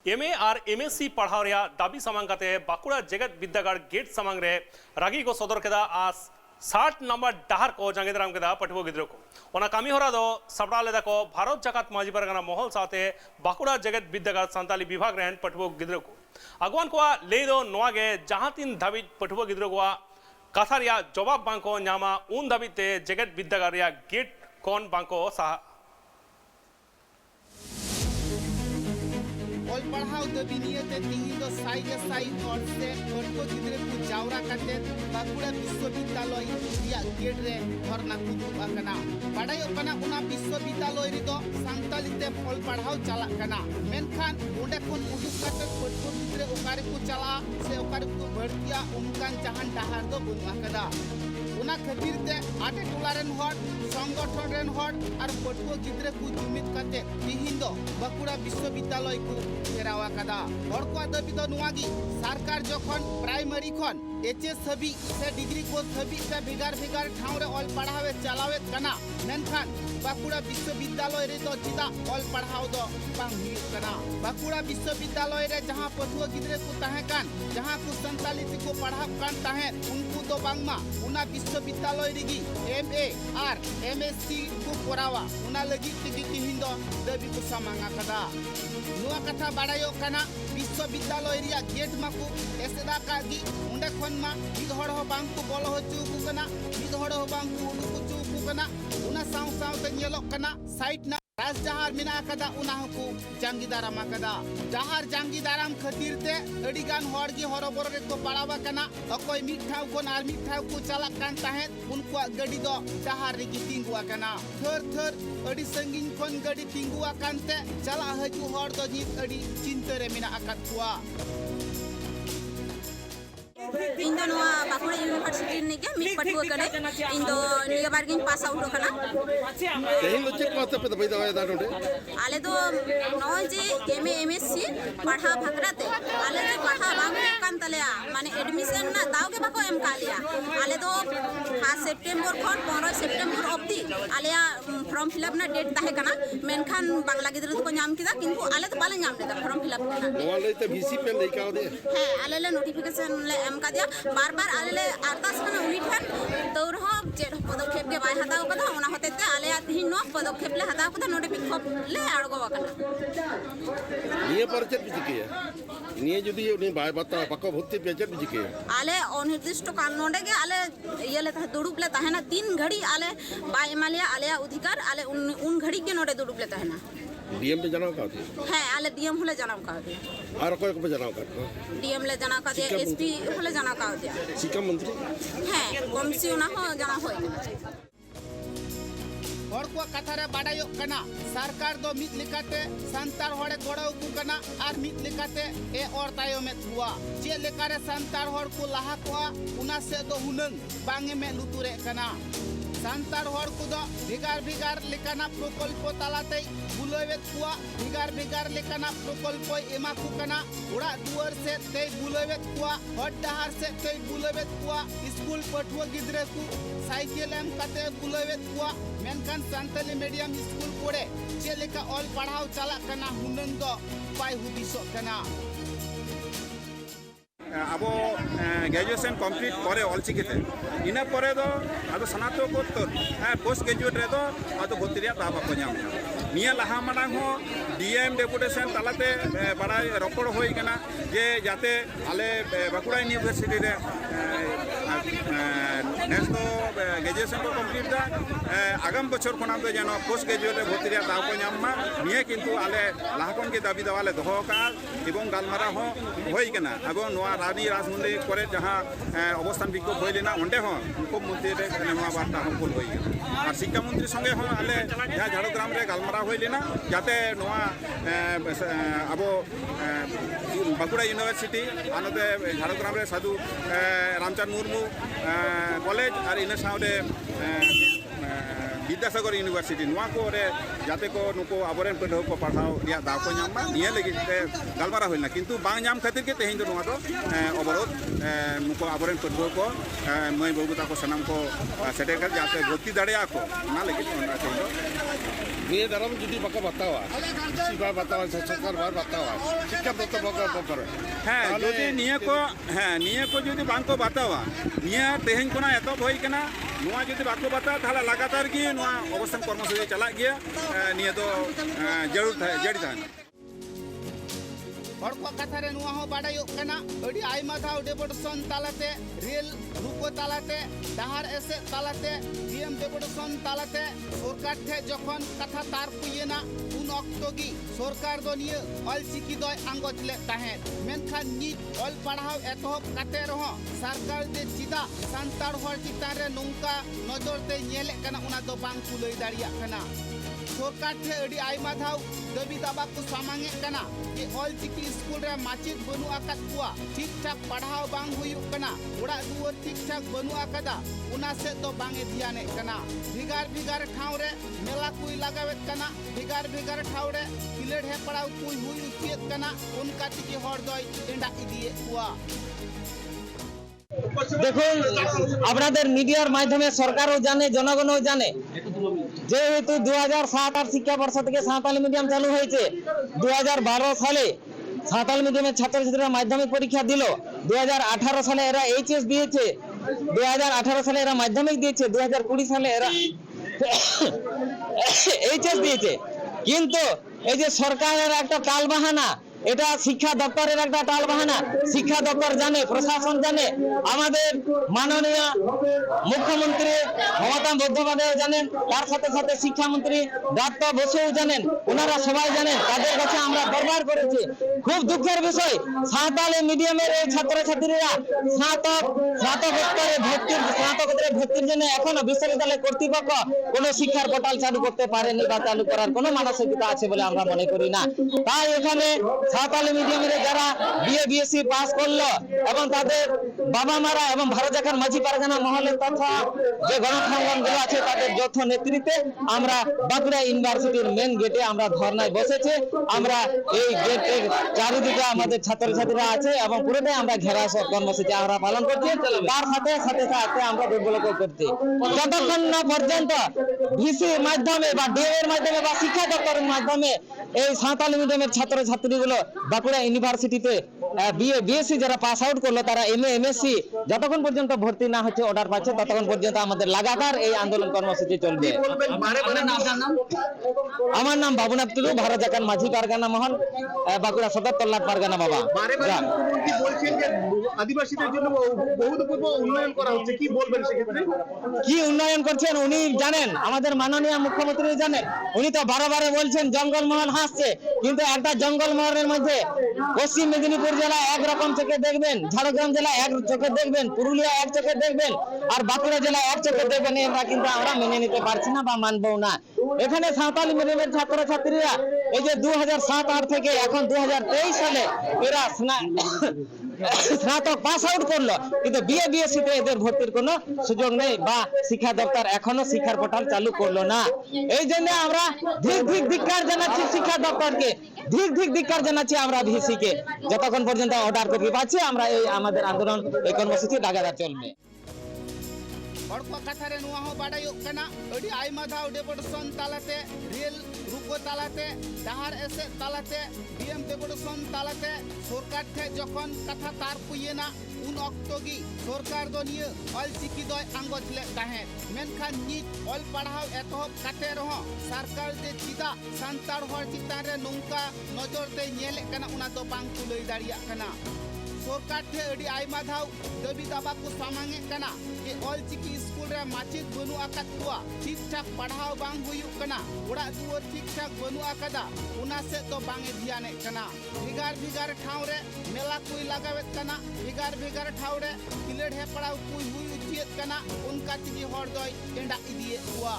MA और MSc पढ़ाव रे दाबी सामांग काते बाकुड़ा जेगत विद्यागार गेट सामांग रे रागी को सदर केदा आज 60 नंबर डाहर को जांगे दाराम केदा पठुआ गिद्रो को ओना कामी होरा दो सपड़ा लेदा को भारत जाकात माजी परगना मोहल साथे बाकुड़ा जेगत विद्यागार संताली विभाग रेन पठुआ गिद्रो को अगवान को ले दो नोआगे जहां तीन धाबी पठुआ गिद्रो को कथा रिया जवाब बांको न्यामा उन धाबी ते जेगत विद्यागार रिया गेट कौन बांको सा ऑल पढ़ाओ दबिनियते तिहिदो साइगे साइ और से पठुआ गिद्रे को जावरा काते बाकुड़ा विश्वविद्यालय रिया गेट रे धरना कुतुब आकना बाडायो कना उना विश्वविद्यालय रे दो सांतालीते ऑल पढ़ाओ चला कना मेनखान ओंडे कोन उदुक काते पठुआ गिद्रे ओकारे को चला से ओकारे को भर्तिया उनकान जहान डाहार दो बुन आकदा उना खातिर ते आटे टोलारेन हर संगठन रेन हर और पठुआ गिद्रे को जुमित काते तिहिदो बाकुड़ा विश्वविद्यालय को घेराव आकादा हर को दाबी दो नुआगी सरकार जखन प्राइमरी खन एचएस हबी से डिग्री कोर्स हबी से भेगार भेगार ठाव रे ऑल पढ़ावे चलावे कना मेनखान बाकुड़ा विश्वविद्यालय रे तो चिदा ऑल पढ़ाव दो बांग हुई कना बाकुड़ा विश्वविद्यालय रे जहां पठुआ गिद्रे को ताहे कान जहां को 47 को पढ़ाव कान ताहे उनको तो बांगमा उना विश्वविद्यालय रेगी एमए और एमएससी को कोरावा उना लगी तिगी तिहिंदो दाबी को सामांगा कदा नुआ कथा बाडायो कना विश्वविद्यालय रिया गेट माकू एसेदा कागी उंडे खन मा मिद हड़ हो बांग को बोलो हो चुकू कना मिद हड़ हो बांग को उडुकू चुकू कना उना साउ साउ ते नेलो कना साइट ना राज जहार मिना कदा उना को जांगी दाराम कदा जहार जांगी दाराम खातिर ते अडिगान हड़ गी हरबर रे को पड़ावा कना अकोय मिठाव कोन आर मिठाव को चला कान ताहे उनको गडी दो जहार रे गी तिंगुआ कना थर थर अडी संगिन कोन गडी तिंगुआ कानते चला हजू हड़ दो जीत अडी चिंतरे मिना अकत कुआ इंदो नोआ बाकुड़ा यूनिवर्सिटी निके मिट पठुआ करे इंदो निगे बारगिन पास आउट कना तेहिन लोचे कोते पे दबाई दवाई दाडोटे आले तो नो जे एमए एमएससी पढ़ा भकराते आले जे पढ़ा बांग कान तलेया माने एडमिशन ना दाव के बाको एम कालिया आले तो 5 सेप्टेम्बर खन 15 सेप्टेम्बर अब्दी आलेया फॉर्म फिलअप ना डेट ताहे कना मेनखान बांग्ला गिद्रो को नाम किदा किंतु आले तो बाले नाम लेदा फॉर्म फिलअप कना नोआ लेते बीसी पे लेका दे है आले ले नोटिफिकेशन ले एम का दिया बार बार आले ले अरदास कना उनी ठन तौर हो जे पदक्षेप के बाय हताव कदा ओना होतेते आले आती नो पदक्षेप ले हताव कदा नोटिफिकेशन ले आड़गो कना निये परचेट बिजिके निये जदी उनी बाय बता पक्का भर्ती पेचेट बिजिके आले अनिर्दिष्ट काल नोडे के आले ये ले दुड़ुप ले ताहेना 3 घड़ी आले बाय मालिया आले अधिकार आले उन घड़ी के नोडे दुड़ुप ले ताहेना डीएम पे जनाव काते है आले डीएम होले जनाव काते आर कोई को जनाव काते डीएम ले जनाव काते एसपी होले जनाव काते शिक्षा मंत्री है कमिश्नर हो जनाव होय हर को कथा रे बाडायो कना सरकार दो मित लिकाते संतार हड़े गोड़ाउ को कना आर मित लिकाते ए और तायो में हुआ जे लेकारे संतार हड़ को लाहा को उना से दो हुनंग बांगे में लुतुरे कना संतार हड़ को दो भिगार भिगार लेकाना प्रकल्प तालाते बुलवेत कुआ भिगार भिगार लेकाना प्रकल्प एमा को कना उड़ा दुआर से ते बुलवेत कुआ हड डहार से ते बुलवेत कुआ स्कूल पठुआ गिद्रे को साइकिल एम काते बुलवेत कुआ मेनखान संताली मीडियम स्कूल कोड़े जे लेका ऑल पढ़ाओ चला कना हुनन दो पाय हुदिसो कना अब ग्रेजुएशन कम्प्लीट करे ऑलचिकिते इना परे दो आदो स्नातकोत्तर पोस्ट ग्रेजुएट रे दो आदो भर्ती रे दा बाको नाम निया लाहा मानांग हो डीएम डेपुटेशन तालाते बड़ा रपड़ होई कना जे जाते आले बाकुड़ा यूनिवर्सिटी रे नेस दो ग्रेजुएशन को कम्प्लीट दा आगाम बछर खनाम दो जानो पोस्ट ग्रेजुएट भर्ती रे दा को नामा निया किंतु आले लाहाकोन के दाबी दावाले दोहो का एवं गालमारा हो होई कना अगो नोआ रानी राजमुंडी करे जहां अवस्थान विक्षोभ होइलेना ओंडे हो मुख्यमंत्री रे नोआ बार्ता हो कुल होई और शिक्षा मंत्री संगे हो आले जहां झाड़ग्राम रे गालमारा होइलेना जाते नोआ अब बाकुड़ा यूनिवर्सिटी आनते झाड़ग्राम रे साधु रामचंद्र मुर्मू कॉलेज और इन साउंडे विद्यासागर यूनिवर्सिटी नुआ को रे जाते को नुको आबरेन पढ़ाओ को पढ़ाओ रिया दाव को नामा निये लगी गलमारा होइना किंतु बांग नाम खातिर के तेहिं दो नुआ दो अवरोध नुको आबरेन पढ़ाओ को मई बाबू ताको सनाम को सेटेकर जाते भर्ती दाड़िया को ना लगी নিয়ে দাঁড়াবো যদি বাঁকা বাতাওয়া কৃষি বা বাতাওয়া সরকার বার বাতাওয়া শিক্ষা দপ্তর বাঁকা করে হ্যাঁ তাহলে যদি নিয়ে को যদি বাংको বাতাওয়া নিয়ে তেহেñ কোনা এতব হই কেনা নোয়া যদি বাকো বাতা তাহলে লাগাতার কি নোয়া অবস্থান কর্মসূচি চালাক গিয়া নিয়ে তো জড়িত থাকেন हर को कथा रे नुआ हो बाडायोग कना अडी आइमा धाव डेपुटेशन तालाते रेल रुको तालाते डाहार एसे तालाते डीएम डेपुटेशन तालाते सरकार ठे जखन कथा तार पुयेना उन अक्तोगी सरकार दो निये अलचिकी दय आंगोचले ताहें मेनखान नी अल पढ़ाव एतहब काते रहो सरकार दे चिदा सांतार हर चितान रे नोंका नजर ते नेले कना उना दो बांग कुलई दाड़िया कना सरकार ठे अडी आइमा धाव दाबी दाबा को सामांगे कना कि अलचिकी स्कूल रे माचिद बनु आकात कुआ ठीक ठाक पढ़ाव बांग हुयुक कना उड़ा दुवर ठीक ठाक बनु आकादा उना से तो बांगे ध्याने कना भिगार भिगार ठाव रे मेला कुई लगावेत कना भिगार भिगार ठाव रे किलेड हे पड़ाव कुई हुई उचित कना उनका तिकी हर दय एंडा इदिए कुआ দেখুন আপনাদের মিডিয়ার মাধ্যমে সরকারও জানে জনগণও জানে যেহেতু 2007-8 শিক্ষাবর্ষ থেকে সাঁওতালি মিডিয়াম চালু হয়েছে 2012 সালে সাঁওতালি মিডিয়ামের ছাত্রছাত্রীরা মাধ্যমিক পরীক্ষা দিল 2018 সালে এরা এইচএস দিয়েছে 2018 সালে এরা মাধ্যমিক দিয়েছে 2020 সালে এরা এইচএস দিয়েছে কিন্তু এই যে সরকারের একটা টালবাহানা এটা শিক্ষা দপ্তরের একটা টালবাহানা শিক্ষা দপ্তর জানে প্রশাসন জানে আমাদের মাননীয় মুখ্যমন্ত্রী মমতা বন্দ্যোপাধ্যায় জানেন তার সাথে সাথে শিক্ষামন্ত্রী দত্ত বসুও জানেন ওনারা সবাই জানেন তাদের কাছে আমরা দরবার করেছি খুব দুঃখের বিষয় সাঁওতালি মিডিয়ামের এই ছাত্রছাত্রীরা স্নাতকোত্তরে ভর্তির জন্য এখনো বিশ্ববিদ্যালয় কর্তৃপক্ষ কোনো শিক্ষার পোর্টাল চালু করতে পারেনি বা চালু করার কোনো মানসিকতা আছে বলে আমরা মনে করি না তাই এখানে সাঁওতালি মিডিয়ামের যারা বিএ বিএসসি পাস করলো এবং তাদের বাবা মারা এবং ভারত জাকার মাঝি পারগানা মহলের তথা যে গণসংগঠনগুলো আছে তাদের যৌথ নেতৃত্বে আমরা বাঁকুড়া ইউনিভার্সিটির মেন গেটে আমরা ধর্নায় বসেছি আমরা এই গেটের চারিদিকে আমাদের ছাত্রছাত্রীরা আছে এবং পুরোটাই আমরা ঘেরা কর্মসূচি আমরা পালন করছি তার সাথে সাথে সাথে আমরা দুর্বলক করছি যতক্ষণ না পর্যন্ত ভিসির মাধ্যমে বা ডিএ এর মাধ্যমে বা শিক্ষা দপ্তরের মাধ্যমে এই সাঁওতালি মিডিয়ামের ছাত্রছাত্রীগুলো বাঁকুড়া ইউনিভার্সিটিতে বিএ বিএসসি যারা পাস আউট করলো তারা এমএ এমএসসি যতক্ষণ পর্যন্ত ভর্তি না হচ্ছে অর্ডার পাচ্ছে ততক্ষণ পর্যন্ত আমাদের লাগাতার এই আন্দোলন কর্মসূচি চলবে আমার নাম বাবুনাথ টুলু ভারত জাকার মাঝি পারগানা মহল বাঁকুড়া সদর তল্লাট পারগানা বাবা মুখ্যমন্ত্রী বলছেন যে আদিবাসীদের জন্য বহুদূর উন্নয়ন করা হচ্ছে কি বলবেন সেক্ষেত্রে কি উন্নয়ন করছেন উনি জানেন আমাদের মাননীয় মুখ্যমন্ত্রী জানেন উনি তো বারে বলছেন জঙ্গলমহল হাসছে কিন্তু একটা জঙ্গলমহলের মধ্যে পশ্চিম মেদিনীপুর জেলা একরকম চোখে দেখবেন ঝাড়গ্রাম জেলা এক চোখে দেখবেন পুরুলিয়া এক চোখে দেখবেন আর বাঁকুড়া জেলা এক চোখে দেখবেন আমরা কিন্তু আমরা মেনে নিতে পারছি না বা মানবো না এখানে সাঁওতালি মিডিয়ামের ছাত্রছাত্রীরা এই যে 2007-8 থেকে এখন 2023 সালে এরা স্নাতক পাস আউট করলো কিন্তু বিএ বিএসসি তে এদের ভর্তির কোনো সুযোগ নেই বা শিক্ষা দপ্তর এখনো শিক্ষার পোর্টাল চালু করলো না এই জন্য আমরা ধিক্কার জানাচ্ছি শিক্ষা দপ্তরকে ধিক্কার জানাচ্ছি আমরা ভিসি কে যতক্ষণ পর্যন্ত অর্ডার কপি পাচ্ছি আমরা এই আমাদের আন্দোলন এই কর্মসূচি লাগাতার চলবে हर को कथा रे नुआ हो बाडायोग कना अडी आइमा धाव डेपुटेशन तालाते रेल रुको तालाते डाहार एसे तालाते डीएम डेपुटेशन तालाते सरकार ठे जखन कथा तार पुयेना उन अक्तोगी सरकार दो निये अलचिकी दय आंगोचले ताहें मेनखान नित अल पढ़ाव एतहब काते रहो सरकार दे चिदा सांतार हर चितान रे नोंका नजर ते नेले कना उना दो बांग तुलई दाड़िया कना सरकार ठे अडी आइमा धाव दाबी दाबा को सामांगे कना कि अलचिकी स्कूल रे माचिद बनु आकात कुआ ठीक ठाक पढ़ाव बांग हुयुक कना उड़ा दुवर ठीक ठाक बनु आकादा उना से तो बांगे ध्याने कना भिगार भिगार ठाव रे मेला कुई लगावेत कना भिगार भिगार ठाव रे किलेड हे पड़ाव कुई हुई उचित कना उनका तिगी हर दय एंडा इदिए कुआ